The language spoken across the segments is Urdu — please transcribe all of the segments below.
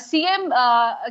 CM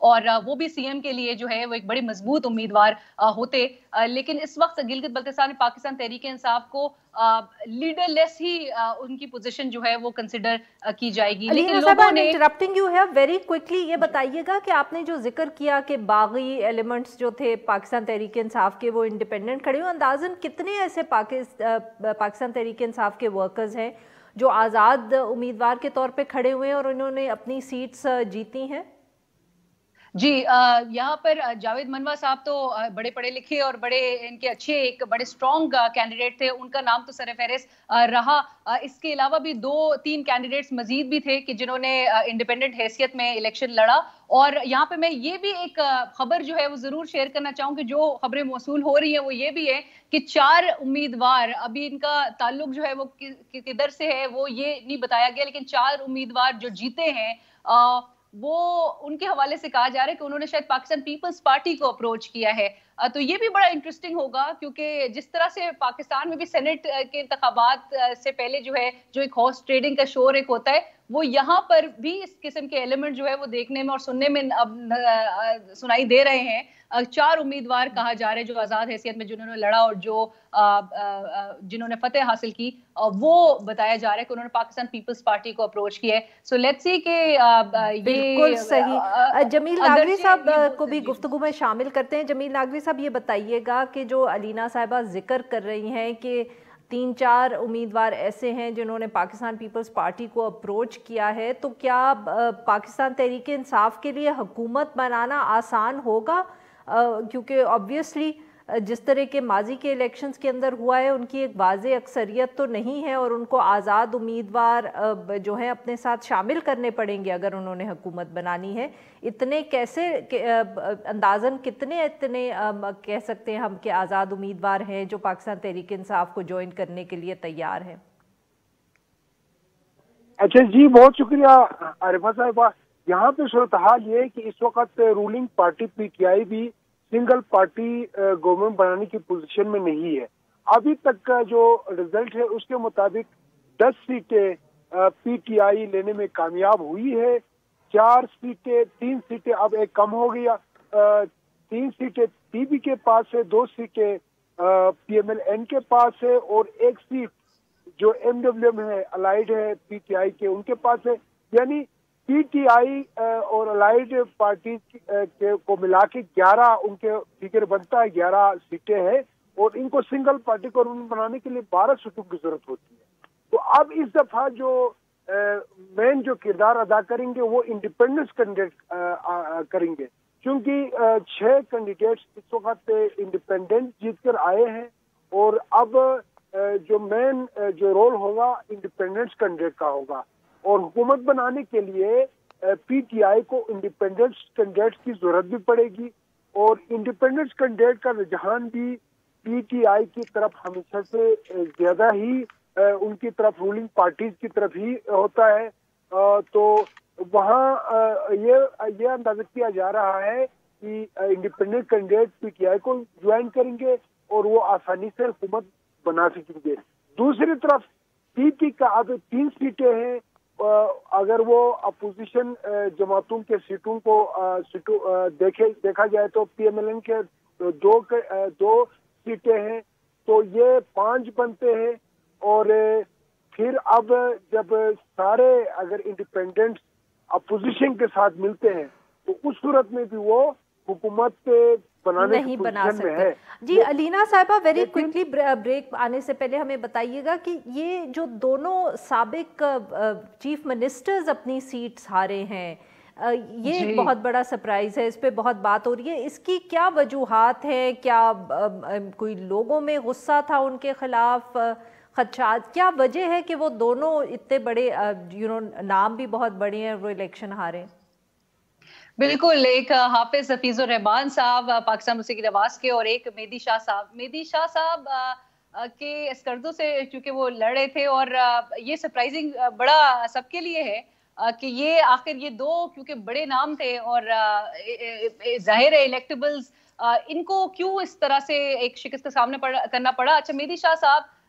اور وہ بھی سی ایم کے لیے جو ہے وہ ایک بڑے مضبوط امیدوار ہوتے، لیکن اس وقت گلگت بلتستان میں پاکستان تحریک انصاف کو لیڈر لیس ہی ان کی پوزیشن جو ہے وہ کنسیڈر کی جائے گی، لیکن لوگوں نے انٹرپٹنگ یو ہے ویری کوئکلی یہ بتائیے گا کہ آپ نے جو ذکر کیا کہ باغی ایلیمنٹس جو تھے پاکستان تحریک انصاف کے وہ انڈیپینڈنٹ کھڑے ہوئے، اندازاً کتنے ایسے پاکستان تحریک انصاف کے ورکرز ہیں جو آزاد امیدوار کے طور پہ کھڑے ہوئے ہیں اور انہوں نے اپنی سیٹس جیتی ہیں؟ جی یہاں پر جاوید منوا صاحب تو بڑے پڑھے لکھے اور بڑے ان کے اچھے ایک بڑے سٹرونگ کینڈیڈیٹ تھے، ان کا نام تو سر فہرست رہا۔ اس کے علاوہ بھی 2-3 کینڈیڈیٹس مزید بھی تھے کہ جنہوں نے انڈیپینڈنٹ حیثیت میں الیکشن لڑا، اور یہاں پہ میں یہ بھی ایک خبر جو ہے وہ ضرور شیئر کرنا چاہوں کہ جو خبریں موصول ہو رہی ہیں وہ یہ بھی ہے کہ 4 امیدوار، ابھی ان کا تعلق جو ہے وہ کدھر سے ہے وہ یہ نہیں بتایا گیا، لیکن 4 امیدوار جو جیتے ہیں وہ ان کے حوالے سے کہا جا رہا ہے کہ انہوں نے شاید پاکستان پیپلز پارٹی کو اپروچ کیا ہے، تو یہ بھی بڑا انٹرسٹنگ ہوگا کیونکہ جس طرح سے پاکستان میں بھی سینٹ کے انتخابات سے پہلے جو ہے جو ایک ہارس ٹریڈنگ کا شور ایک ہوتا ہے، وہ یہاں پر بھی اس قسم کے ایلیمنٹ جو ہے وہ دیکھنے میں اور سننے میں اب سنائی دے رہے ہیں۔ 4 امیدوار کہا جا رہا ہے جو آزاد حیثیت میں جنہوں نے لڑا اور جو جنہوں نے فتح حاصل کی، وہ بتایا جا رہا ہے کہ انہوں نے پاکستان پیپلز پارٹی کو اپروچ کیا ہے۔ سو لیٹس سی کہ بالکل صحیح۔ جمیل ناگوی صاحب کو بھی گفتگو میں شامل کرتے ہیں۔ جمیل ناگوی صاحب یہ بتائیے گا کہ جو علینا صاحبہ ذکر کر رہی ہیں کہ 3-4 امیدوار ایسے ہیں جنہوں نے پاکستان پیپلز پارٹی کو اپروچ کیا ہے، تو کیا پاکستان تحریک انصاف کے لیے حکومت بنانا آسان ہوگا؟ کیونکہ آبویسلی جس طرح کے ماضی کے الیکشنز کے اندر ہوا ہے ان کی ایک واضح اکثریت تو نہیں ہے اور ان کو آزاد امیدوار جو ہیں اپنے ساتھ شامل کرنے پڑیں گے اگر انہوں نے حکومت بنانی ہے۔ اتنے کیسے اندازاً کتنے کہہ سکتے ہیں ہم کہ آزاد امیدوار ہیں جو پاکستان تحریک انصاف کو جوائن کرنے کے لیے تیار ہیں؟ اچھا جی، بہت شکریہ عارفہ صاحبہ۔ یہاں پہ صورتحال یہ ہے کہ اس وقت ruling party P T I بھی سنگل پارٹی گورنمنٹ بنانے کی پوزیشن میں نہیں ہے۔ ابھی تک کا جو رزلٹ ہے اس کے مطابق 10 سیٹیں پی ٹی آئی لینے میں کامیاب ہوئی ہے، 4 سیٹیں 3 سیٹیں اب ایک کم ہو گیا، 3 سیٹیں پی بی کے پاس ہے، 2 سیٹیں پی ایم ایل این کے پاس ہے اور 1 سیٹ جو ایم ڈبلیو ایم ہے، الائیڈ ہے پی ٹی آئی کے، ان کے پاس ہے۔ یعنی پی ٹی آئی اور الائیڈ پارٹی کو ملا کے 11 ان کے فگر بنتا ہے، 11 سیٹیں ہیں اور ان کو سنگل پارٹی کو بنانے کے لیے 12 سیٹوں کی ضرورت ہوتی ہے۔ تو اب اس دفعہ جو مین جو کردار ادا کریں گے وہ انڈیپینڈنس کینڈیڈیٹ کریں گے، کیونکہ 6 کینڈیڈیٹس اس وقت انڈیپینڈنٹ جیت کر آئے ہیں اور اب جو مین جو رول ہوگا انڈیپینڈنس کینڈیڈیٹ کا ہوگا، اور حکومت بنانے کے لیے پی ٹی آئی کو انڈیپینڈنس کینڈیڈیٹ کی ضرورت بھی پڑے گی، اور انڈیپینڈنس کینڈیڈیٹ کا رجحان بھی پی ٹی آئی کی طرف ہمیشہ سے زیادہ ہی ان کی طرف رولنگ پارٹیز کی طرف ہی ہوتا ہے۔ تو وہاں یہ اندازہ کیا جا رہا ہے کہ independent candidate P T I کو جوائن کریں گے اور وہ آسانی سے حکومت بنا سکیں گے۔ دوسری طرف پی پی کا اب 3 سیٹیں ہیں، اگر وہ اپوزیشن جماعتوں کے سیٹوں کو دیکھا جائے تو پی ایم ایل این کے 2 سیٹیں ہیں تو یہ 5 بنتے ہیں، اور پھر اب جب سارے اگر انڈیپینڈنٹ اپوزیشن کے ساتھ ملتے ہیں تو اس صورت میں بھی وہ حکومت بنانے نہیں بنا سکتے۔ جی علینا صاحبہ ویری کوئکلی بریک آنے سے پہلے ہمیں بتائیے گا کہ یہ جو دونوں سابق چیف منسٹرز اپنی سیٹس ہارے ہیں، یہ ایک بہت بڑا سرپرائز ہے، اس پہ بہت بات ہو رہی ہے، اس کی کیا وجوہات ہیں؟ کیا کوئی لوگوں میں غصہ تھا ان کے خلاف، خدشات، کیا وجہ ہے کہ وہ دونوں اتنے بڑے نام بھی بہت بڑے ہیں وہ الیکشن ہارے؟ بالکل، ایک حافظ حفیظ الرحمان صاحب پاکستان موسیقی نواز کے اور ایک مہدی شاہ صاحب کے اسکردوں سے چونکہ وہ لڑے تھے، اور یہ سرپرائزنگ بڑا سب کے لیے ہے کہ یہ آخر یہ 2 کیونکہ بڑے نام تھے اور ظاہر ہے الیکٹیبلز ان کو کیوں اس طرح سے ایک شکست کا سامنا کرنا پڑا۔ اچھا مہدی شاہ صاحب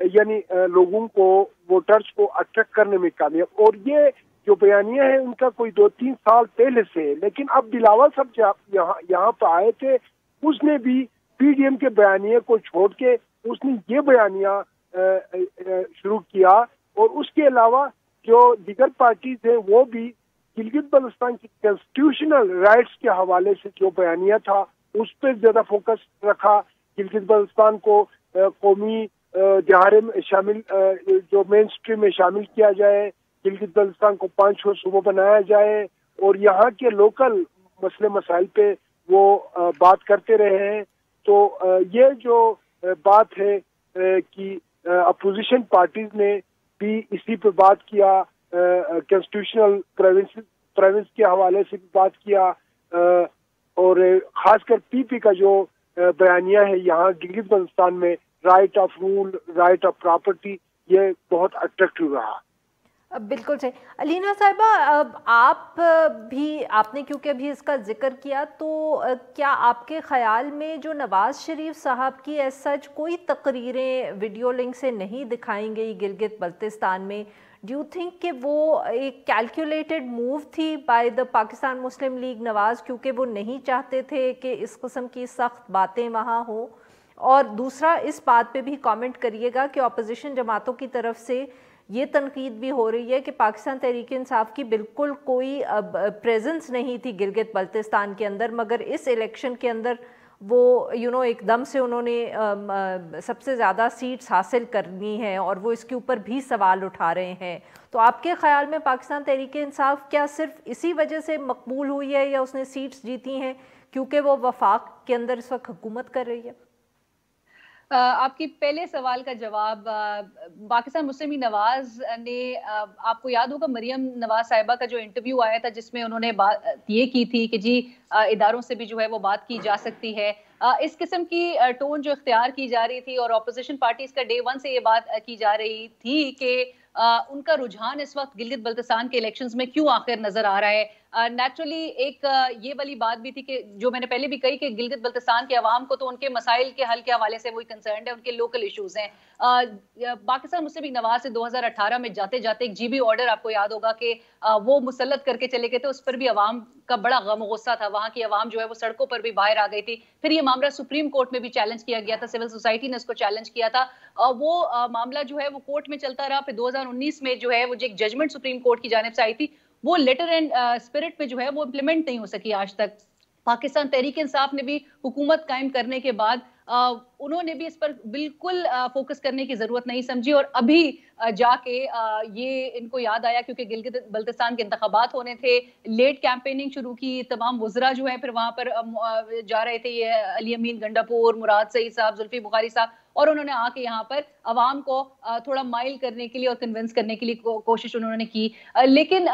یعنی لوگوں کو ووٹرز کو اٹریکٹ کرنے میں کامیاب. اور یہ جو بیانیہ ہے ان کا کوئی 2-3 سال پہلے سے ہے, لیکن اب بلاول صاحب جب یہاں پہ آئے تھے اس نے بھی پی ڈی ایم کے بیانیے کو چھوڑ کے اس نے یہ بیانیہ شروع کیا. اور اس کے علاوہ جو دیگر پارٹیز ہیں وہ بھی گلگت بلتستان کی کانسٹیٹیوشنل رائٹس کے حوالے سے جو بیانیہ تھا اس پہ زیادہ فوکس رکھا. گلگت بلتستان کو قومی دھارے میں شامل, جو مین اسٹریم میں شامل کیا جائے, گلگت بلتستان کو 5 صوبوں بنایا جائے, اور یہاں کے لوکل مسئلے مسائل پہ وہ بات کرتے رہے ہیں. تو یہ جو بات ہے کہ اپوزیشن پارٹیز نے بھی اسی پہ بات کیا, کانسٹیٹیوشنل پروونس کے حوالے سے بھی بات کیا, اور خاص کر پی پی کا جو بیانیہ ہے یہاں گلگت بلتستان میں, right of rule, right of property, یہ بہت اٹریکٹیو رہا. بالکل صحیح. علینا صاحبہ, آپ نے کیونکہ ابھی اس کا ذکر کیا, تو کیا آپ کے خیال میں جو نواز شریف صاحب کی ایز سچ کوئی تقریریں ویڈیو لنک سے نہیں دکھائیں گئی گلگت بلتستان میں, ڈو یو تھنک کہ وہ ایک کیلکولیٹڈ موو تھی بائی دا پاکستان مسلم لیگ نواز, کیونکہ وہ نہیں چاہتے تھے کہ اس قسم کی سخت باتیں وہاں ہوں؟ اور دوسرا, اس بات پہ بھی کامنٹ کریے گا کہ اپوزیشن جماعتوں کی طرف سے یہ تنقید بھی ہو رہی ہے کہ پاکستان تحریک انصاف کی بالکل کوئی پریزنس نہیں تھی گلگت بلتستان کے اندر, مگر اس الیکشن کے اندر وہ ایک دم سے انہوں نے سب سے زیادہ سیٹس حاصل کرنی ہیں اور وہ اس کے اوپر بھی سوال اٹھا رہے ہیں. تو آپ کے خیال میں پاکستان تحریک انصاف کیا صرف اسی وجہ سے مقبول ہوئی ہے, یا اس نے سیٹس جیتی ہیں کیونکہ وہ وفاق کے اندر اس وقت حکومت کر رہی ہے؟ آپ کی پہلے سوال کا جواب, پاکستان مسلم لیگ نواز نے, آپ کو یاد ہوگا مریم نواز صاحبہ کا جو انٹرویو آیا تھا جس میں انہوں نے بات یہ کی تھی کہ جی اداروں سے بھی جو ہے وہ بات کی جا سکتی ہے. اس قسم کی ٹون جو اختیار کی جا رہی تھی, اور اپوزیشن پارٹیز کا ڈے 1 سے یہ بات کی جا رہی تھی کہ ان کا رجحان اس وقت گلگت بلتستان کے الیکشنز میں کیوں آخر نظر آ رہا ہے. نیچرلی ایک یہ والی بات بھی تھی کہ جو میں نے پہلے بھی کہی کہ گلگت بلتستان کے عوام کو تو ان کے مسائل کے حل کے حوالے سے وہی کنسرنڈ ہے, ان کے لوکل ایشوز ہیں. پاکستان مسلم لیگ نواز سے 2018 میں جاتے جاتے ایک جی بی آرڈر آپ کو یاد ہوگا کہ وہ مسلط کر کے چلے گئے تھے, اس پر بھی عوام کا بڑا غم و غصہ تھا, وہاں کی عوام جو ہے وہ سڑکوں پر بھی باہر آ گئی تھی. پھر یہ معاملہ سپریم کورٹ میں بھی چیلنج کیا گیا تھا, سول سوسائٹی نے اس کو چیلنج کیا تھا, وہ معاملہ جو ہے وہ کورٹ میں چلتا رہا. پھر 2019 میں جو ہے وہ جو ایک ججمنٹ سپریم کورٹ کی جانب سے آئی تھی, وہ لیٹر اینڈ اسپرٹ میں جو ہے وہ امپلیمنٹ نہیں ہو سکی آج تک. پاکستان تحریک انصاف نے بھی حکومت قائم کرنے کے بعد انہوں نے بھی اس پر بالکل فوکس کرنے کی ضرورت نہیں سمجھی, اور ابھی جا کے یہ ان کو یاد آیا کیونکہ گلگت بلتستان کے انتخابات ہونے تھے, لیٹ کیمپیننگ شروع کی. تمام وزراء جو ہیں پھر وہاں پر جا رہے تھے, یہ علی امین گنڈاپور, مراد سعید صاحب, زلفی بخاری صاحب, اور انہوں نے آ کے یہاں پر عوام کو تھوڑا مائل کرنے کے لیے اور کنونس کرنے کے لیے کوشش انہوں نے کی. لیکن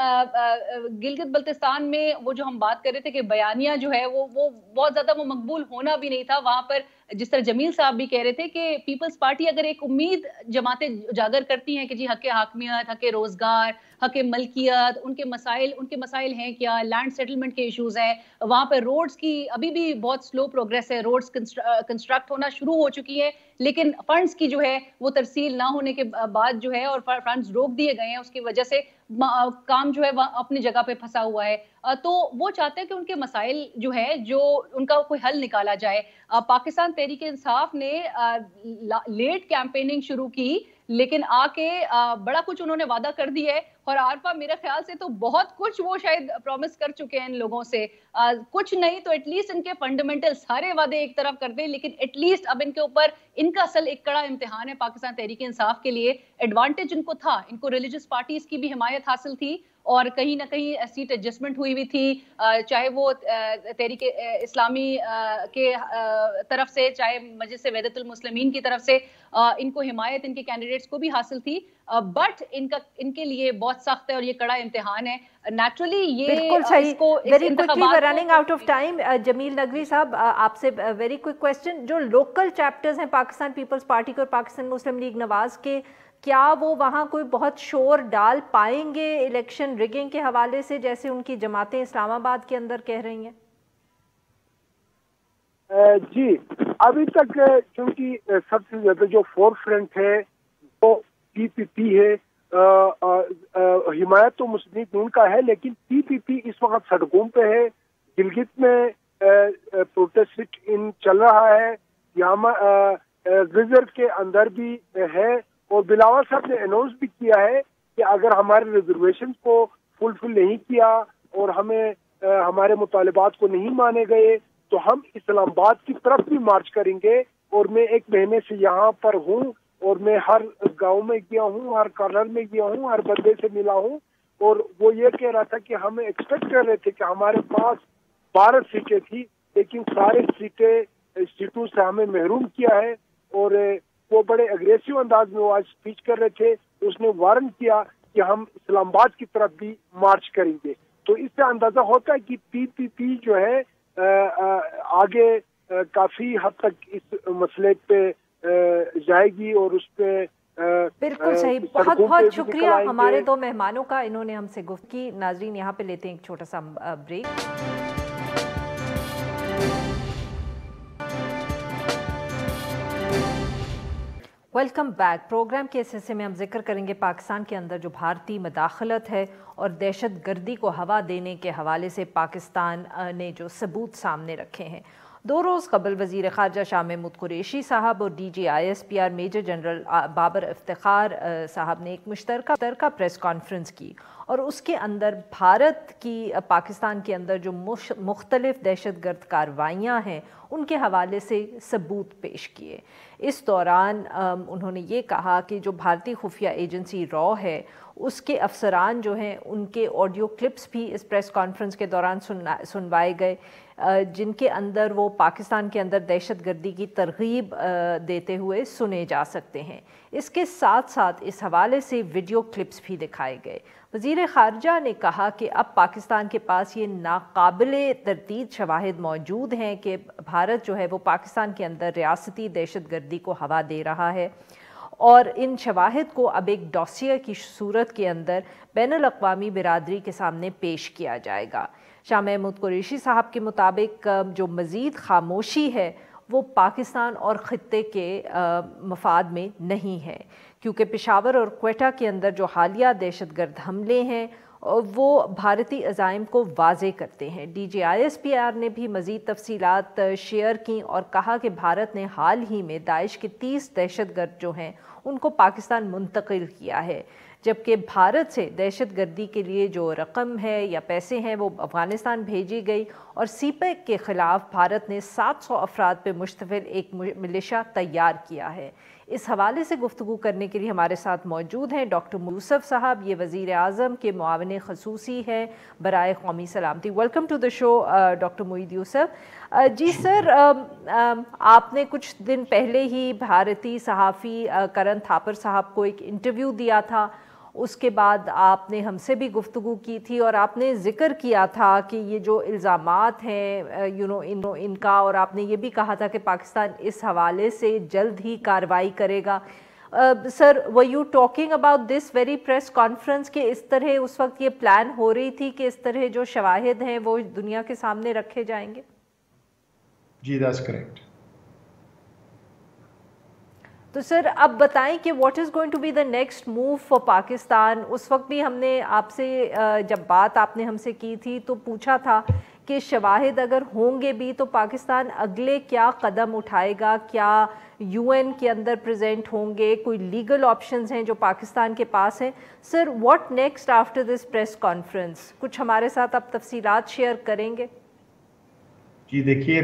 گلگت بلتستان میں وہ جو ہم بات کر رہے تھے کہ بیانیہ جو ہے وہ بہت زیادہ وہ مقبول ہونا بھی نہیں تھا. وہاں پر جس طرح جمیل صاحب بھی کہہ رہے تھے کہ پیپلز پارٹی اگر ایک امید جماعتیں اجاگر کرتی ہیں کہ جی حق حاکمیت, حق روزگار, حق ملکیت, ان کے مسائل ہیں کیا, لینڈ سیٹلمنٹ کے ایشوز ہیں, وہاں پر روڈز کی ابھی بھی بہت سلو پروگریس ہے, روڈز کنسٹرکٹ ہونا شروع ہو چکی ہے لیکن فنڈز کی جو ہے وہ ترسیل نہ ہونے کے بعد جو ہے, اور فنڈز روک دیے گئے ہیں, اس کی وجہ سے کام جو ہے اپنی جگہ پہ پھنسا ہوا ہے. تو وہ چاہتے ہیں کہ ان کے مسائل جو ہے جو ان کا کوئی حل نکالا جائے. پاکستان تحریک انصاف نے لیٹ کیمپیننگ شروع کی, لیکن آ کے بڑا کچھ انہوں نے وعدہ کر دیا ہے, اور عارفہ میرے خیال سے تو بہت کچھ وہ شاید پرومس کر چکے ہیں ان لوگوں سے. کچھ نہیں تو ایٹ لیسٹ ان کے فنڈامنٹل سارے وعدے ایک طرف کر دیں, لیکن ایٹ لیسٹ اب ان کے اوپر ان کا اصل ایک کڑا امتحان ہے پاکستان تحریک انصاف کے لیے. ایڈوانٹیج ان کو تھا, ان کو ریلیجس پارٹیز کی بھی حمایت حاصل تھی, اور کہیں نہ کہیں سیٹ ایڈجسٹمنٹ ہوئی ہوئی تھی, چاہے وہ تحریک اسلامی کے طرف سے, چاہے مجلس وحدت المسلمین کی طرف سے, ان کو حمایت ان کے کینڈیڈیٹس کو بھی حاصل تھی. بٹ ان کے لیے بہت سخت ہے اور یہ کڑا امتحان ہے. نیچرلی یہ بالکل صحیح. Very quickly we are running out of time. Jameel Naqvi sahab, آپ سے ویری کوئک کوسچن, جو لوکل چیپٹرز ہیں پاکستان پیپلز پارٹی کے اور پاکستان مسلم لیگ نواز کے, کیا وہ وہاں کوئی بہت شور ڈال پائیں گے الیکشن رگنگ کے حوالے سے, جیسے ان کی جماعتیں اسلام آباد کے اندر کہہ رہی ہیں؟ جی, ابھی تک چونکہ سب سے زیادہ جو فور فرنٹ ہے وہ PPP ہے. حمایت تو مسلم لیگ نون کا ہے, لیکن PPP اس وقت سڑکوں پہ ہے. گلگت میں پروٹیسٹ چل رہا ہے, یہاں ریزرو کے اندر بھی ہے, اور بلاول صاحب نے اناؤنس بھی کیا ہے کہ اگر ہمارے ریزرویشن کو فلفل نہیں کیا اور ہمیں ہمارے مطالبات کو نہیں مانے گئے تو ہم اسلام آباد کی طرف بھی مارچ کریں گے. اور میں 1 مہینے سے یہاں پر ہوں, اور میں ہر گاؤں میں گیا ہوں, ہر کارنر میں گیا ہوں, ہر بندے سے ملا ہوں, اور وہ یہ کہہ رہا تھا کہ ہم ایکسپیکٹ کر رہے تھے کہ ہمارے پاس 12 سیٹیں تھی, لیکن سارے سیٹوں سے ہمیں محروم کیا ہے. اور وہ بڑے اگریسو انداز میں وہ آج اسپیچ کر رہے تھے. اس نے وارن کیا کہ ہم اسلام آباد کی طرف بھی مارچ کریں گے. تو اس سے اندازہ ہوتا ہے کہ PPP جو ہے آگے کافی حد تک اس مسئلے پہ جائے گی, اور اس پہ بالکل صحیح. بہت بہت شکریہ ہمارے 2 مہمانوں کا, انہوں نے ہم سے گفتگو کی. ناظرین یہاں پہ لیتے ہیں ایک چھوٹا سا بریک. Welcome back. پروگرام کے اس حصے میں ہم ذکر کریں گے پاکستان کے اندر جو بھارتی مداخلت ہے اور دہشت گردی کو ہوا دینے کے حوالے سے پاکستان نے جو ثبوت سامنے رکھے ہیں. 2 روز قبل وزیر خارجہ شاہ محمود قریشی صاحب اور DGISPR major general Babar Iftikhar صاحب نے ایک مشترکہ پریس کانفرنس کی, اور اس کے اندر بھارت کی پاکستان کے اندر جو مختلف دہشت گرد کارروائیاں ہیں ان کے حوالے سے ثبوت پیش کیے. اس دوران انہوں نے یہ کہا کہ جو بھارتی خفیہ ایجنسی را ہے اس کے افسران جو ہیں ان کے آڈیو کلپس بھی اس پریس کانفرنس کے دوران سنوائے گئے, جن کے اندر وہ پاکستان کے اندر دہشت گردی کی ترغیب دیتے ہوئے سنے جا سکتے ہیں. اس کے ساتھ ساتھ اس حوالے سے ویڈیو کلپس بھی دکھائے گئے. وزیر خارجہ نے کہا کہ اب پاکستان کے پاس یہ ناقابل تردید شواہد موجود ہیں کہ بھارت جو ہے وہ پاکستان کے اندر ریاستی دہشت گردی کو ہوا دے رہا ہے, اور ان شواہد کو اب ایک ڈوسیے کی صورت کے اندر بین الاقوامی برادری کے سامنے پیش کیا جائے گا. شاہ محمود قریشی صاحب کے مطابق جو مزید خاموشی ہے وہ پاکستان اور خطے کے مفاد میں نہیں ہے, کیونکہ پشاور اور کوئٹہ کے اندر جو حالیہ دہشت گرد حملے ہیں وہ بھارتی عزائم کو واضح کرتے ہیں. DGISPR نے بھی مزید تفصیلات شیئر کیں اور کہا کہ بھارت نے حال ہی میں داعش کے 30 دہشت گرد جو ہیں ان کو پاکستان منتقل کیا ہے, جبکہ بھارت سے دہشت گردی کے لیے جو رقم ہے یا پیسے ہیں وہ افغانستان بھیجی گئی, اور CPEC کے خلاف بھارت نے 700 افراد پہ مشتمل ایک ملیشیا تیار کیا ہے. اس حوالے سے گفتگو کرنے کے لیے ہمارے ساتھ موجود ہیں ڈاکٹر یوسف صاحب, یہ وزیر اعظم کے معاون خصوصی ہیں برائے قومی سلامتی. Welcome to the show doctor Moeed Yusuf. جی سر, آپ نے کچھ دن پہلے ہی بھارتی صحافی کرن تھاپر صاحب کو ایک انٹرویو دیا تھا, اس کے بعد آپ نے ہم سے بھی گفتگو کی تھی اور آپ نے ذکر کیا تھا کہ یہ جو الزامات ہیں ان کا, اور آپ نے یہ بھی کہا تھا کہ پاکستان اس حوالے سے جلد ہی کارروائی کرے گا. سر, were you talking about this very press conference کہ اس طرح اس وقت یہ پلان ہو رہی تھی کہ اس طرح جو شواہد ہیں وہ دنیا کے سامنے رکھے جائیں گے؟ جی, that's correct. تو سر اب بتائیں کہ what is going to be the next move for Pakistan. اس وقت بھی ہم نے آپ سے جب بات آپ نے ہم سے کی تھی تو پوچھا تھا کہ شواہد اگر ہوں گے بھی تو پاکستان اگلے کیا قدم اٹھائے گا, کیا UN کے اندر پریزنٹ ہوں گے, کوئی لیگل آپشنز ہیں جو پاکستان کے پاس ہیں. Sir, what next after this press conference, کچھ ہمارے ساتھ آپ تفصیلات شیئر کریں گے؟ جی دیکھیے,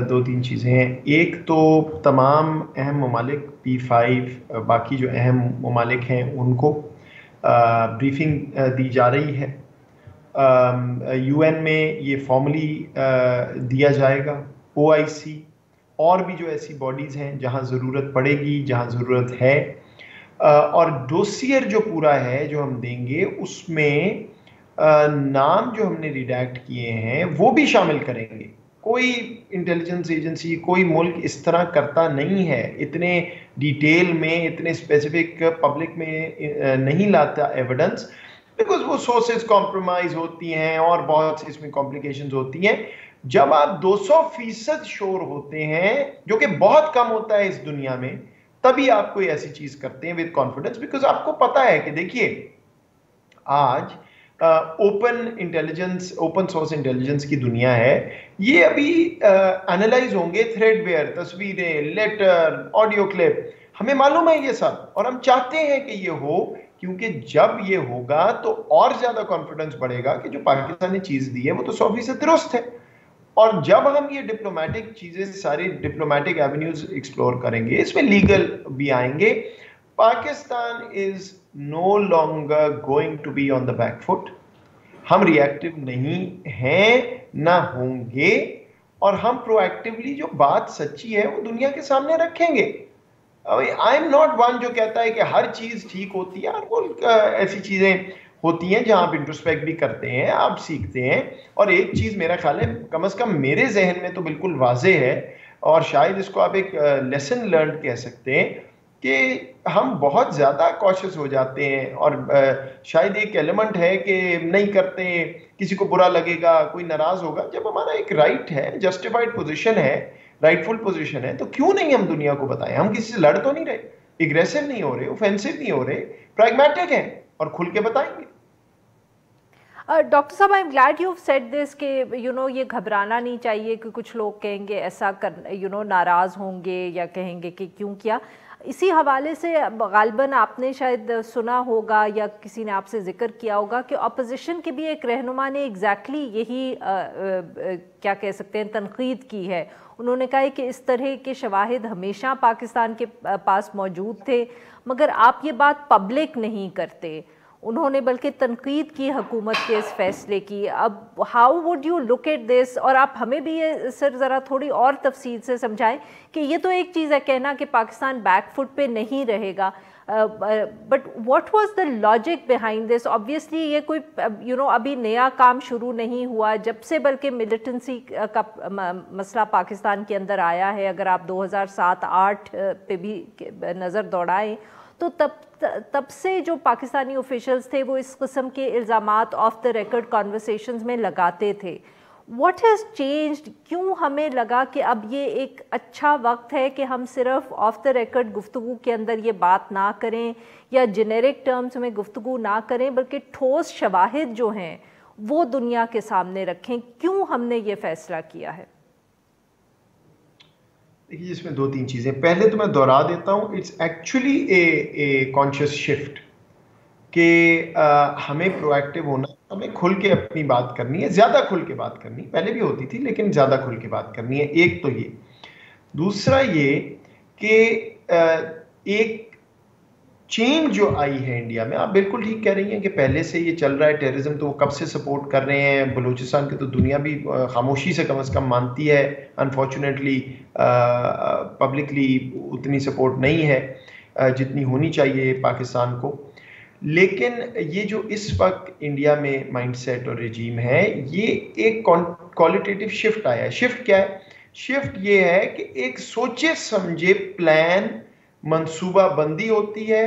2-3 چیزیں ہیں. ایک تو تمام اہم ممالک P5 باقی جو اہم ممالک ہیں ان کو بریفنگ دی جا رہی ہے. UN میں یہ فارملی دیا جائے گا. OIC اور بھی جو ایسی باڈیز ہیں جہاں ضرورت پڑے گی, جہاں ضرورت ہے, اور ڈوسیئر جو پورا ہے جو ہم دیں گے اس میں نام جو ہم نے ریڈیکٹ کیے ہیں وہ بھی شامل کریں گے. کوئی انٹیلیجنس ایجنسی, کوئی ملک اس طرح کرتا نہیں ہے, اتنے ڈیٹیل میں, اتنے اسپیسیفک پبلک میں نہیں لاتا ایویڈنس, بیکاز وہ سورسز کمپرومائز ہوتی ہیں اور بہت سی اس میں کمپلیکیشنز ہوتی ہیں. جب آپ 200% شور ہوتے ہیں, جو کہ بہت کم ہوتا ہے اس دنیا میں, تبھی آپ کوئی ایسی چیز کرتے ہیں ود کانفیڈنس, بیکاز آپ کو پتا ہے کہ دیکھیے آج open intelligence, open source intelligence کی دنیا ہے, یہ ابھی اینالائز ہوں گے تھریڈ ویئر, تصویریں, لیٹر, آڈیو کلپ, ہمیں معلوم ہے یہ سب, اور ہم چاہتے ہیں کہ یہ ہو, کیونکہ جب یہ ہوگا تو اور زیادہ کانفیڈنس بڑھے گا کہ جو پاکستان نے چیز دی ہے وہ تو 100% درست ہے. اور جب ہم یہ ڈپلومیٹک چیزیں, ساری ڈپلومیٹک ایونیوز ایکسپلور کریں گے, اس میں لیگل بھی آئیں گے, پاکستان از no longer going to be on the back foot. ہم ری ایکٹیو نہیں ہیں, نہ ہوں گے, اور ہم پرو ایکٹیولی جو بات سچی ہے وہ دنیا کے سامنے رکھیں گے. آئی ایم ناٹ ون جو کہتا ہے کہ ہر چیز ٹھیک ہوتی ہے, اور وہ ایسی چیزیں ہوتی ہیں جہاں آپ انٹروسپیکٹ بھی کرتے ہیں, آپ سیکھتے ہیں. اور ایک چیز میرا خیال ہے, کم از کم میرے ذہن میں تو بالکل واضح ہے, اور شاید اس کو آپ ایک لیسن لرنڈ کہہ سکتے ہیں, کہ ہم بہت زیادہ کوشش ہو جاتے ہیں, اور شاید ایک ایلیمنٹ ہے کہ نہیں کرتے, کسی کو برا لگے گا, کوئی ناراض ہوگا. جب ہمارا ایک رائٹ ہے, جسٹیفائڈ پوزیشن ہے, رائٹ فل پوزیشن ہے, تو کیوں نہیں ہم دنیا کو بتائیں. ہم کسی سے لڑ تو نہیں رہے, اگریسو نہیں ہو رہے, اوفینسو نہیں ہو رہے, پریگمیٹک ہیں, اور کھل کے بتائیں گے. ڈاکٹر صاحب, I am glad you said this کہ یہ گھبرانا نہیں چاہیے کہ کچھ لوگ کہیں گے ایسا ناراض ہوں گے یا کہیں گے کہ کیوں کیا. اسی حوالے سے غالباً آپ نے شاید سنا ہوگا یا کسی نے آپ سے ذکر کیا ہوگا کہ اپوزیشن کے بھی ایک رہنما نے ایگزیکٹلی یہی کیا کہہ سکتے ہیں تنقید کی ہے. انہوں نے کہا ہے کہ اس طرح کے شواہد ہمیشہ پاکستان کے پاس موجود تھے, مگر آپ یہ بات پبلک نہیں کرتے. انہوں نے بلکہ تنقید کی حکومت کے اس فیصلے کی. اب how would you look at this, اور آپ ہمیں بھی یہ سر ذرا تھوڑی اور تفصیل سے سمجھائیں کہ یہ تو ایک چیز ہے کہنا کہ پاکستان بیک فٹ پہ نہیں رہے گا, but what was the logic behind this. Obviously یہ کوئی ابھی نیا کام شروع نہیں ہوا, جب سے بلکہ ملیٹنسی کا مسئلہ پاکستان کے اندر آیا ہے. اگر آپ 2007-8 پہ بھی نظر دوڑائیں تو تب سے جو پاکستانی آفیشلز تھے وہ اس قسم کے الزامات آف دا ریکارڈ کانورسیشنز میں لگاتے تھے. What has changed? کیوں ہمیں لگا کہ اب یہ ایک اچھا وقت ہے کہ ہم صرف آف دا ریکارڈ گفتگو کے اندر یہ بات نہ کریں یا جنیرک ٹرمز میں گفتگو نہ کریں, بلکہ ٹھوس شواہد جو ہیں وہ دنیا کے سامنے رکھیں؟ کیوں ہم نے یہ فیصلہ کیا ہے؟ دیکھیے اس میں 2-3 چیزیں. پہلے تو میں دہرا دیتا ہوں, it's actually a conscious shift کہ ہمیں پرو ایکٹیو ہونا, ہمیں کھل کے اپنی بات کرنی ہے, زیادہ کھل کے بات کرنی, پہلے بھی ہوتی تھی لیکن زیادہ کھل کے بات کرنی ہے. ایک تو یہ. دوسرا یہ کہ ایک چینج جو آئی ہے انڈیا میں, آپ بالکل ٹھیک کہہ رہی ہیں کہ پہلے سے یہ چل رہا ہے ٹیررزم, تو وہ کب سے سپورٹ کر رہے ہیں. بلوچستان کی تو دنیا بھی خاموشی سے کم از کم مانتی ہے, انفارچونیٹلی پبلکلی اتنی سپورٹ نہیں ہے جتنی ہونی چاہیے پاکستان کو. لیکن یہ جو اس وقت انڈیا میں مائنڈ سیٹ اور رجیم ہے, یہ ایک کوالٹیٹیو شفٹ آیا ہے. شفٹ کیا ہے؟ شفٹ یہ ہے کہ ایک سوچے سمجھے پلان, منصوبہ بندی ہوتی ہے,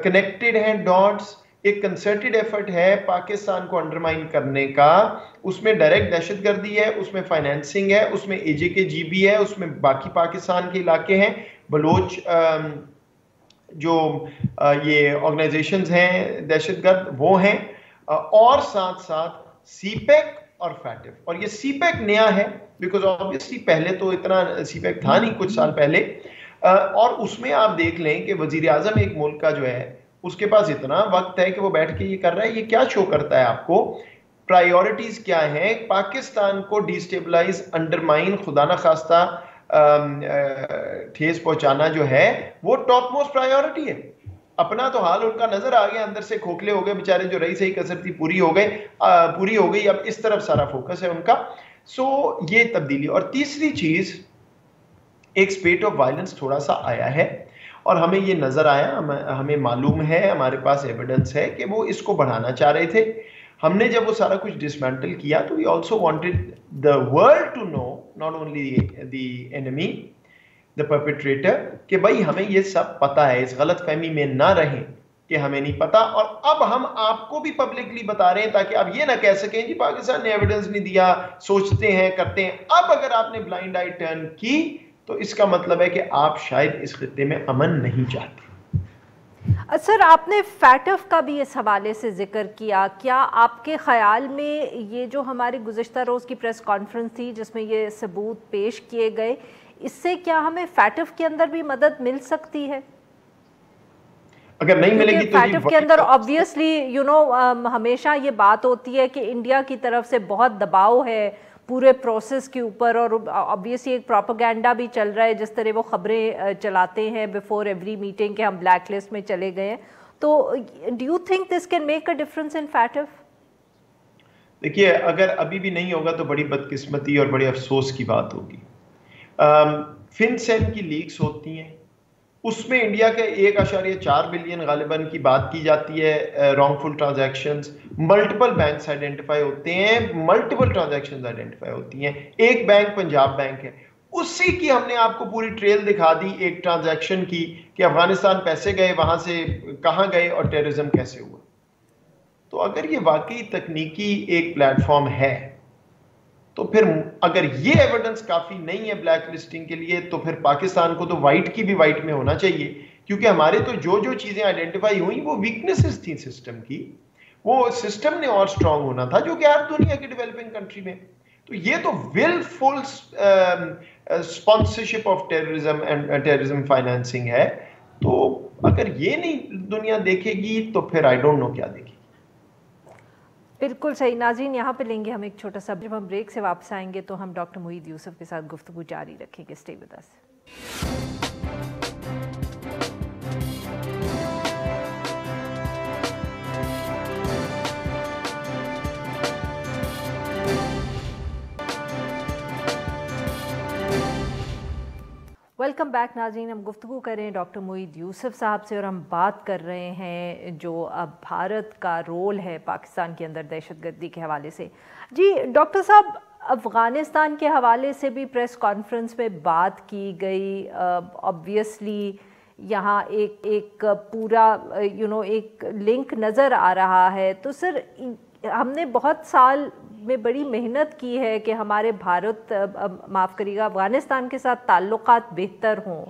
کنیکٹڈ ہیں ڈاٹس, ایک کنسرٹڈ ایفرٹ ہے پاکستان کو انڈرمائن کرنے کا. اس میں ڈائریکٹ دہشت گردی ہے, اس میں فائنینسنگ ہے, اس میں اے جے کے جی بی ہے, اس میں باقی پاکستان کے علاقے ہیں, بلوچ جو یہ آرگنائزیشنز ہیں دہشت گرد وہ ہیں, اور ساتھ ساتھ سی پیک اور فیٹف. اور یہ سی پیک نیا ہے بیکاز آبویسلی پہلے تو اتنا سی پیک تھا نہیں کچھ سال پہلے. اور اس میں آپ دیکھ لیں کہ وزیر اعظم ایک ملک کا جو ہے اس کے پاس اتنا وقت ہے کہ وہ بیٹھ کے یہ کر رہا ہے. یہ کیا شو کرتا ہے آپ کو؟ پرائیورٹیز کیا ہیں. پاکستان کو ڈیسٹیبلائز, انڈرمائن, خدا نہ خواستہ ٹھیس پہنچانا جو ہے وہ ٹاپ موسٹ پرائیورٹی ہے. اپنا تو حال ان کا نظر آ گیا, اندر سے کھوکھلے ہو گئے بیچارے, جو رہی صحیح کثر تھی پوری ہو گئی, اب اس طرف سارا فوکس ہے ان کا. سو یہ تبدیلی. اور تیسری چیز, ایک اسپیٹ آف وائلنس تھوڑا سا آیا ہے, اور ہمیں یہ نظر آیا, ہمیں معلوم ہے, ہمارے پاس ایویڈنس ہے کہ وہ اس کو بڑھانا چاہ رہے تھے. ہم نے جب وہ سارا کچھ ڈسمینٹل کیا تو we also wanted the world to know, not only the enemy, the perpetrator, کہ بھائی ہمیں یہ سب پتا ہے, اس غلط فہمی میں نہ رہیں کہ ہمیں نہیں پتا. اور اب ہم آپ کو بھی پبلکلی بتا رہے ہیں تاکہ آپ یہ نہ کہہ سکیں جی پاکستان نے ایویڈنس نہیں دیا, سوچتے ہیں, کرتے ہیں. اب اگر آپ نے بلائنڈ آئی ٹرن کی تو اس کا مطلب ہے کہ آپ شاید اس خطے میں امن نہیں چاہتے. سر آپ نے فیٹف کا بھی اس حوالے سے ذکر کیا, کیا آپ کے خیال میں یہ جو ہماری گزشتہ روز کی پریس کانفرنس تھی جس میں یہ ثبوت پیش کیے گئے, اس سے کیا ہمیں فیٹف کے اندر بھی مدد مل سکتی ہے؟ اگر نہیں ملے گی تو فیٹف کے اندر obviously ہمیشہ یہ بات ہوتی ہے کہ انڈیا کی طرف سے بہت دباؤ ہے پورے پروسیس کے اوپر, اور obviously ایک پروپیگنڈا بھی چل رہا ہے جس طرح وہ خبریں چلاتے ہیں بیفور ایوری میٹنگ کہ ہم بلیک لسٹ میں چلے گئے ہیں. تو do you think this can make a difference in FATF? دیکھیے اگر ابھی بھی نہیں ہوگا تو بڑی بدقسمتی اور بڑے افسوس کی بات ہوگی. فن سیل کی لیکس ہوتی ہیں, اس میں انڈیا کے 1.4 بلین غالباً کی بات کی جاتی ہے رانگ فل ٹرانزیکشنز. ملٹیپل بینکس آئیڈینٹیفائی ہوتے ہیں, ملٹیپل ٹرانزیکشنز آئیڈینٹیفائی ہوتی ہیں. ایک بینک پنجاب بینک ہے, اسی کی ہم نے آپ کو پوری ٹریل دکھا دی ایک ٹرانزیکشن کی کہ افغانستان پیسے گئے, وہاں سے کہاں گئے اور ٹیررزم کیسے ہوا. تو اگر یہ واقعی تکنیکی ایک پلیٹ فارم ہے تو پھر اگر یہ ایویڈنس کافی نہیں ہے بلیک لسٹنگ کے لیے تو پھر پاکستان کو تو وائٹ کی بھی وائٹ میں ہونا چاہیے, کیونکہ ہمارے تو جو چیزیں آئیڈینٹیفائی ہوئیں وہ ویکنیسز تھیں سسٹم کی. وہ سسٹم نے اور سٹرونگ ہونا تھا جو کہ ہر دنیا کی ڈیولپنگ کنٹری میں. تو یہ تو wilful sponsorship of terrorism and terrorism financing ہے. تو اگر یہ نہیں دنیا دیکھے گی تو پھر آئی ڈونٹ نو کیا دیکھے گی. بالکل صحیح. ناظرین یہاں پہ لیں گے ہم ایک چھوٹا سا, جب ہم بریک سے واپس آئیں گے تو ہم ڈاکٹر معید یوسف کے ساتھ گفتگو جاری رکھیں گے. Stay with us. Welcome back ناظرین. ہم گفتگو کر رہے ہیں ڈاکٹر معید یوسف صاحب سے, اور ہم بات کر رہے ہیں جو اب بھارت کا رول ہے پاکستان کے اندر دہشت گردی کے حوالے سے. جی ڈاکٹر صاحب, افغانستان کے حوالے سے بھی پریس کانفرنس میں بات کی گئی. obviously یہاں ایک پورا ایک لنک نظر آ رہا ہے. تو سر ہم نے بہت سال میں بڑی محنت کی ہے کہ ہمارے بھارت, معاف کریے گا, افغانستان کے ساتھ تعلقات بہتر ہوں.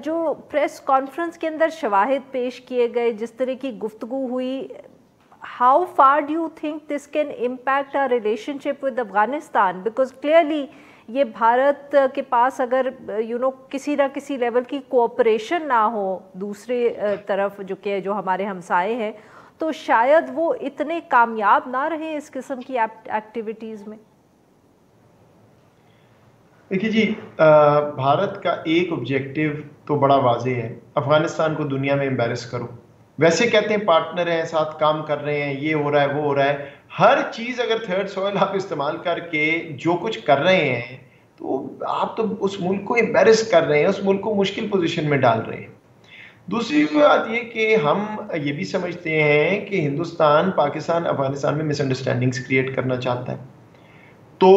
جو پریس کانفرنس کے اندر شواہد پیش کیے گئے, جس طرح کی گفتگو ہوئی, how far do you think this can impact our relationship with Afghanistan? Because clearly یہ بھارت کے پاس اگر کسی نہ کسی لیول کی کوآپریشن نہ ہو دوسرے طرف جو ہمارے ہمسائے ہیں, تو شاید وہ اتنے کامیاب نہ رہے اس قسم کی ایکٹیویٹیز میں. دیکھیے جی, بھارت کا ایک آبجیکٹیو تو بڑا واضح ہے, افغانستان کو دنیا میں امبیرس کرو. ویسے کہتے ہیں پارٹنر ہیں, ساتھ کام کر رہے ہیں, یہ ہو رہا ہے وہ ہو رہا ہے. ہر چیز اگر تھرڈ سوئل آپ استعمال کر کے جو کچھ کر رہے ہیں تو آپ تو اس ملک کو امبیرس کر رہے ہیں, اس ملک کو مشکل پوزیشن میں ڈال رہے ہیں. دوسری بات یہ کہ ہم یہ بھی سمجھتے ہیں کہ ہندوستان پاکستان افغانستان میں مس انڈرسٹینڈنگز کریٹ کرنا چاہتا ہے. تو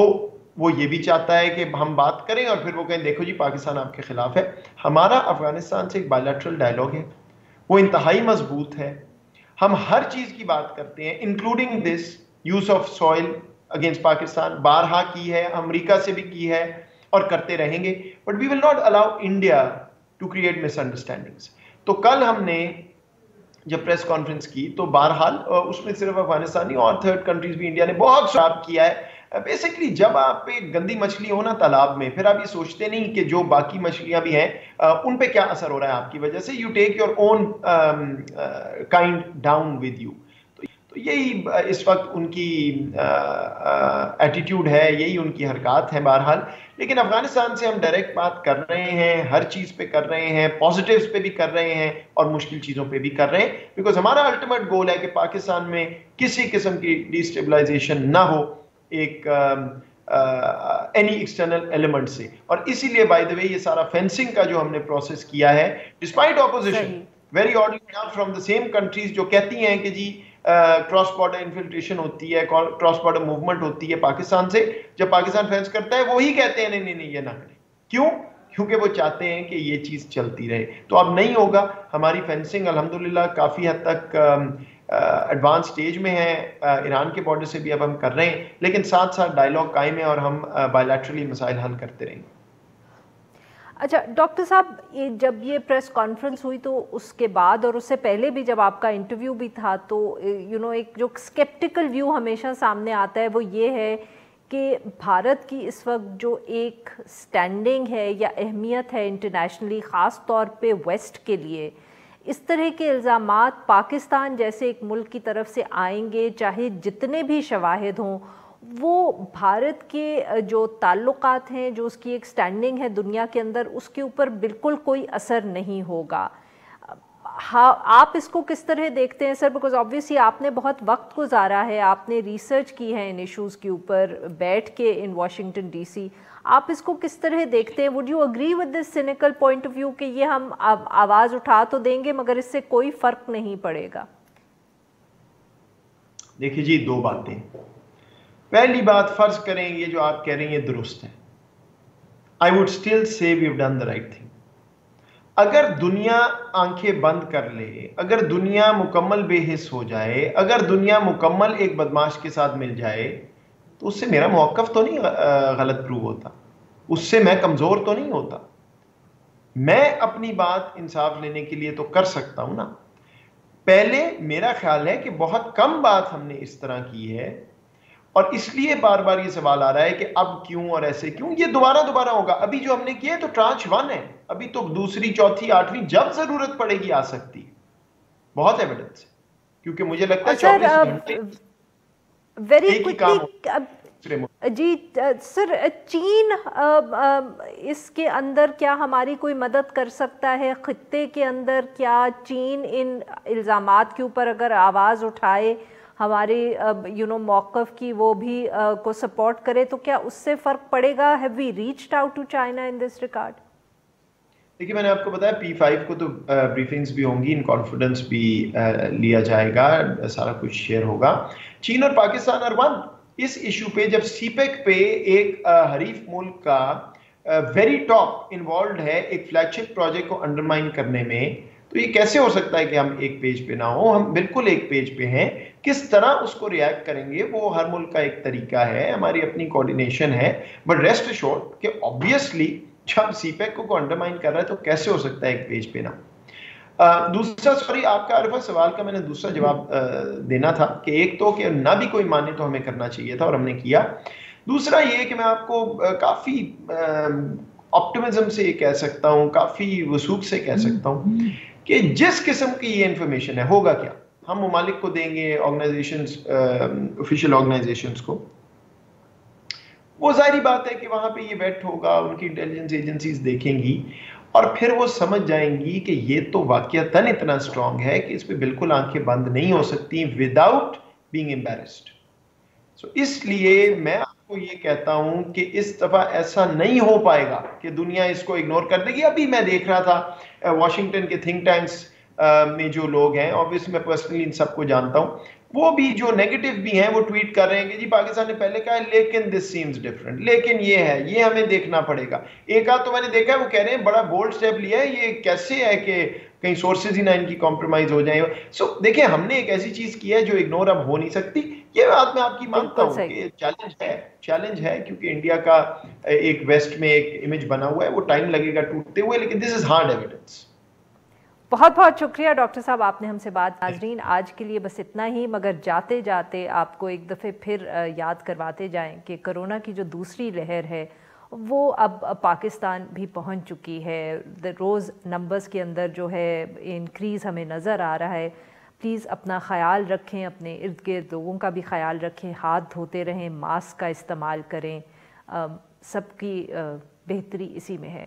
وہ یہ بھی چاہتا ہے کہ ہم بات کریں اور پھر وہ کہیں دیکھو جی پاکستان آپ کے خلاف ہے. ہمارا افغانستان سے ایک بائیلیٹرل ڈائلاگ ہے, وہ انتہائی مضبوط ہے. ہم ہر چیز کی بات کرتے ہیں including this use of soil against Pakistan. بارہا کی ہے, امریکہ سے بھی کی ہے اور کرتے رہیں گے. But we will not allow India to create misunderstandings. تو کل ہم نے جب پریس کانفرنس کی تو بہرحال اس میں صرف افغانستان نہیں اور تھرڈ کنٹریز بھی انڈیا نے بہت خراب کیا ہے. بیسکلی جب آپ ایک گندی مچھلی ہو نا تالاب میں, پھر آپ یہ سوچتے نہیں کہ جو باقی مچھلیاں بھی ہیں ان پہ کیا اثر ہو رہا ہے آپ کی وجہ سے. You take your own kind down with you. تو یہی اس وقت ان کی ایٹیٹیوڈ ہے, یہی ان کی حرکات ہے بہرحال. لیکن افغانستان سے ہم ڈائریکٹ بات کر رہے ہیں, ہر چیز پہ کر رہے ہیں, پازیٹیوز پہ بھی کر رہے ہیں اور مشکل چیزوں پہ بھی کر رہے ہیں, بیکاز ہمارا الٹیمیٹ گول ہے کہ پاکستان میں کسی قسم کی ڈیسٹیبلائزیشن نہ ہو ایک اینی ایکسٹرنل ایلیمنٹ سے. اور اسی لیے بائی دا وے یہ سارا فینسنگ کا جو ہم نے پروسیس کیا ہے despite opposition very ordinary from the same countries جو کہتی ہیں کہ جی کراس بارڈر انفلٹریشن ہوتی ہے, کراس بارڈر موومنٹ ہوتی ہے پاکستان سے. جب پاکستان فینس کرتا ہے وہی کہتے ہیں نہیں نہیں یہ نہ کریں. کیوں؟ کیونکہ وہ چاہتے ہیں کہ یہ چیز چلتی رہے. تو اب نہیں ہوگا. ہماری فینسنگ الحمدللہ کافی حد تک ایڈوانس سٹیج میں ہے, ایران کے بارڈر سے بھی اب ہم کر رہے ہیں, لیکن ساتھ ساتھ ڈائلاگ قائم ہے اور ہم بائیلیٹرلی مسائل حل کرتے رہیں گے. اچھا ڈاکٹر صاحب، جب یہ پریس کانفرنس ہوئی تو اس کے بعد اور اس سے پہلے بھی جب آپ کا انٹرویو بھی تھا تو ایک جو اسکیپٹیکل ویو ہمیشہ سامنے آتا ہے وہ یہ ہے کہ بھارت کی اس وقت جو ایک سٹینڈنگ ہے یا اہمیت ہے انٹرنیشنلی، خاص طور پہ ویسٹ کے لیے، اس طرح کے الزامات پاکستان جیسے ایک ملک کی طرف سے آئیں گے، چاہے جتنے بھی شواہد ہوں، وہ بھارت کے جو تعلقات ہیں، جو اس کی ایک سٹینڈنگ ہے دنیا کے اندر، اس کے اوپر بالکل کوئی اثر نہیں ہوگا. آپ اس کو کس طرح دیکھتے ہیں سر؟ بیکاز آبویسلی آپ نے بہت وقت گزارا ہے، آپ نے ریسرچ کی ہے ان ایشوز کے اوپر بیٹھ کے ان واشنگٹن ڈی سی. آپ اس کو کس طرح دیکھتے ہیں؟ Would you agree with this cynical point of view کہ یہ ہم آواز اٹھا تو دیں گے مگر اس سے کوئی فرق نہیں پڑے گا؟ دیکھیے جی، دو باتیں. پہلی بات، فرض کریں یہ جو آپ کہہ رہے ہیں یہ درست ہے. I would still say we've done the right thing. اگر دنیا آنکھیں بند کر لے، اگر دنیا مکمل بے حس ہو جائے، اگر دنیا مکمل ایک بدماش کے ساتھ مل جائے تو اس سے میرا موقف تو نہیں غلط پروو ہوتا، اس سے میں کمزور تو نہیں ہوتا. میں اپنی بات انصاف لینے کے لیے تو کر سکتا ہوں نا. پہلے میرا خیال ہے کہ بہت کم بات ہم نے اس طرح کی ہے، اور اس لیے بار بار یہ سوال آ رہا ہے کہ اب کیوں اور ایسے کیوں. یہ دوبارہ ہوگا. ابھی جو ہم نے کیا ہے تو ٹرانچ 1 ہے، ابھی تو دوسری، چوتھی، 8ویں جب ضرورت پڑے گی آ سکتی. بہت ایویڈنس ہے، کیونکہ مجھے لگتا ہے 24 گھنٹے ایک ہی کام جی سر، چین اس کے اندر کیا ہماری کوئی مدد کر سکتا ہے؟ خطے کے اندر کیا چین ان الزامات کے اوپر اگر آواز اٹھائے، ہمارے موقف کی وہ بھی کو سپورٹ کرے، تو کیا اس سے فرق پڑے گا؟ Have we reached out to China in this regard? دیکھیے، میں نے آپ کو بتایا P5 کو تو بریفنگز بھی ہوں گی، ان کانفیڈنس بھی لیا جائے گا، سارا کچھ شیئر ہوگا. چین اور پاکستان اور ون اس ایشو پہ جب سی پیک پہ ایک حریف ملک کا ویری ٹاپ انوالوڈ ہے ایک فلیگ شپ پروجیکٹ کو انڈرمائن کرنے میں، تو یہ کیسے ہو سکتا ہے کہ ہم ایک پیج پہ نہ ہوں؟ ہم بالکل ایک پیج پہ ہیں. کس طرح اس کو ریئیکٹ کریں گے وہ ہر ملک کا ایک طریقہ ہے، ہماری اپنی کوارڈینیشن ہے. بٹ ریسٹ ایشورڈ کہ obviously جب سی پیک کو انڈرمائن کر رہا ہے تو کیسے ہو سکتا ہے ایک پیج پہ نہ. دوسرا، سوری، آپ کا عارفہ سوال کا میں نے دوسرا جواب دینا تھا کہ ایک تو کہ نہ بھی کوئی مانے تو ہمیں کرنا چاہیے تھا اور ہم نے کیا. دوسرا یہ کہ میں آپ کو کافی آپٹیمزم سے یہ کہہ سکتا ہوں، کافی وثوق سے کہہ سکتا ہوں کہ جس قسم کی یہ انفارمیشن ہے، ہوگا کیا؟ ہم ممالک کو دیں گے، آرگنائزیشنز، آفیشیل آرگنائزیشنز کو. وہ ظاہری بات ہے کہ وہاں پہ یہ ویٹ ہوگا، ان کی انٹیلیجنس ایجنسیز دیکھیں گی اور پھر وہ سمجھ جائیں گی کہ یہ تو واقعتاً اتنا اسٹرانگ ہے کہ اس پہ بالکل آنکھیں بند نہیں ہو سکتی وداؤٹ بینگ امبیرسڈ. سو اس لیے میں آپ کو یہ کہتا ہوں کہ اس دفعہ ایسا نہیں ہو پائے گا کہ دنیا اس کو اگنور کر دے گی. ابھی میں دیکھ رہا تھا واشنگٹن کے تھنک ٹینکس میں جو لوگ ہیں، obviously میں پرسنلی ان سب کو جانتا ہوں، وہ بھی جو نیگیٹو بھی ہیں وہ ٹویٹ کر رہے ہیں کہ جی پاکستان نے پہلے کہا ہے لیکن دس سیمز ڈفرنٹ، لیکن یہ ہے، یہ ہمیں دیکھنا پڑے گا. ایک آدھ تو میں نے دیکھا ہے وہ کہہ رہے ہیں بڑا بولڈ سٹیپ لیا ہے، یہ کیسے ہے کہ کہیں سورسز ہی نہ ان کی کمپرومائز ہو جائیں. سو دیکھیں، ہم نے ایک ایسی چیز کی ہے جو اگنور اب ہو نہیں سکتی. یہ بات میں آپ کی مانتا ہوں کہ چیلنج ہے کیونکہ انڈیا کا ایک ویسٹ میں ایک امیج بنا ہوا ہے، وہ ٹائم لگے گا ٹوٹتے ہوئے، لیکن دس از ہارڈ ایویڈنس. بہت بہت شکریہ ڈاکٹر صاحب، آپ نے ہم سے بات. ناظرین، آج کے لیے بس اتنا ہی، مگر جاتے جاتے آپ کو ایک دفعہ پھر یاد کرواتے جائیں کہ کرونا کی جو دوسری لہر ہے وہ اب پاکستان بھی پہنچ چکی ہے. روز نمبرز کے اندر جو ہے انکریز ہمیں نظر آ رہا ہے. پلیز اپنا خیال رکھیں، اپنے ارد گرد لوگوں کا بھی خیال رکھیں، ہاتھ دھوتے رہیں، ماسک کا استعمال کریں. سب کی بہتری اسی میں ہے.